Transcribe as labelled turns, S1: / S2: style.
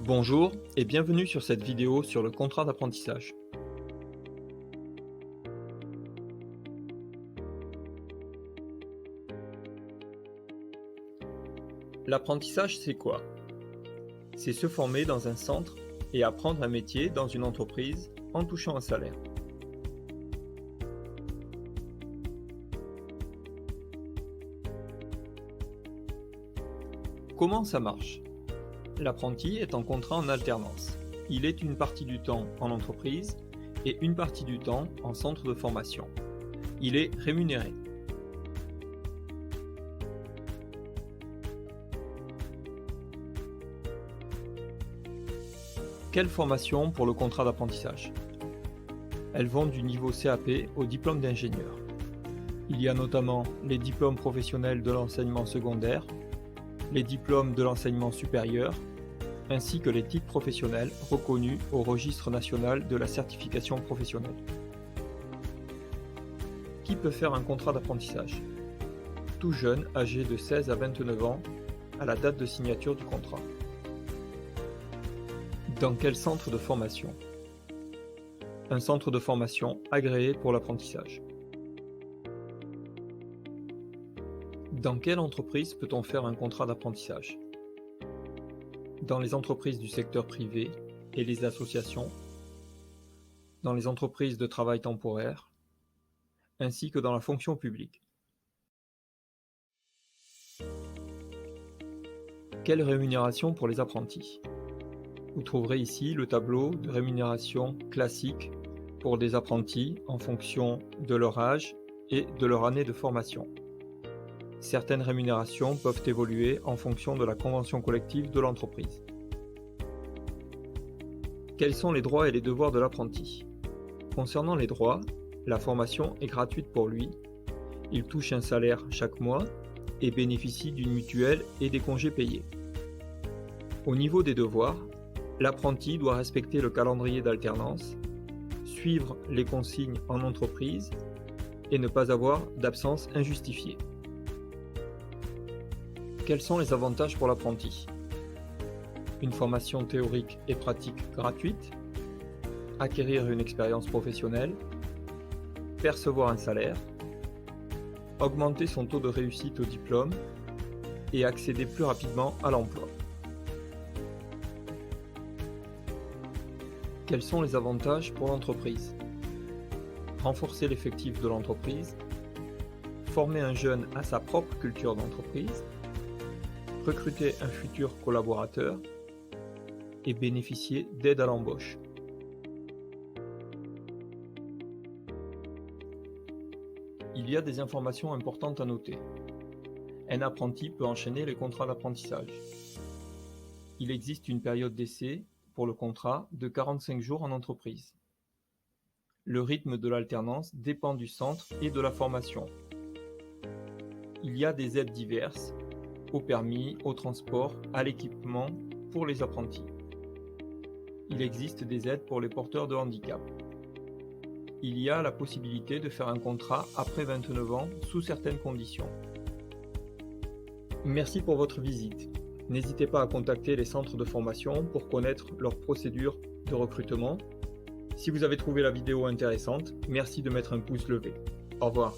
S1: Bonjour et bienvenue sur cette vidéo sur le contrat d'apprentissage. L'apprentissage, c'est quoi? C'est se former dans un centre et apprendre un métier dans une entreprise en touchant un salaire. Comment ça marche? L'apprenti est en contrat en alternance. Il est une partie du temps en entreprise et une partie du temps en centre de formation. Il est rémunéré. Quelle formation pour le contrat d'apprentissage? Elles vont du niveau CAP au diplôme d'ingénieur. Il y a notamment les diplômes professionnels de l'enseignement secondaire, les diplômes de l'enseignement supérieur, ainsi que les titres professionnels reconnus au registre national de la certification professionnelle. Qui peut faire un contrat d'apprentissage? Tout jeune âgé de 16 à 29 ans à la date de signature du contrat. Dans quel centre de formation? Un centre de formation agréé pour l'apprentissage. Dans quelle entreprise peut-on faire un contrat d'apprentissage? Dans les entreprises du secteur privé et les associations, dans les entreprises de travail temporaire, ainsi que dans la fonction publique. Quelle rémunération pour les apprentis? Vous trouverez ici le tableau de rémunération classique pour des apprentis en fonction de leur âge et de leur année de formation. Certaines rémunérations peuvent évoluer en fonction de la convention collective de l'entreprise. Quels sont les droits et les devoirs de l'apprenti? Concernant les droits, la formation est gratuite pour lui, il touche un salaire chaque mois et bénéficie d'une mutuelle et des congés payés. Au niveau des devoirs, l'apprenti doit respecter le calendrier d'alternance, suivre les consignes en entreprise et ne pas avoir d'absence injustifiée. Quels sont les avantages pour l'apprenti? Une formation théorique et pratique gratuite, acquérir une expérience professionnelle, percevoir un salaire, augmenter son taux de réussite au diplôme et accéder plus rapidement à l'emploi. Quels sont les avantages pour l'entreprise? Renforcer l'effectif de l'entreprise, former un jeune à sa propre culture d'entreprise, recruter un futur collaborateur et bénéficier d'aide à l'embauche. Il y a des informations importantes à noter. Un apprenti peut enchaîner les contrats d'apprentissage. Il existe une période d'essai pour le contrat de 45 jours en entreprise. Le rythme de l'alternance dépend du centre et de la formation. Il y a des aides diverses, au permis, au transport, à l'équipement pour les apprentis. Il existe des aides pour les porteurs de handicap. Il y a la possibilité de faire un contrat après 29 ans sous certaines conditions. Merci pour votre visite. N'hésitez pas à contacter les centres de formation pour connaître leurs procédures de recrutement. Si vous avez trouvé la vidéo intéressante, merci de mettre un pouce levé. Au revoir.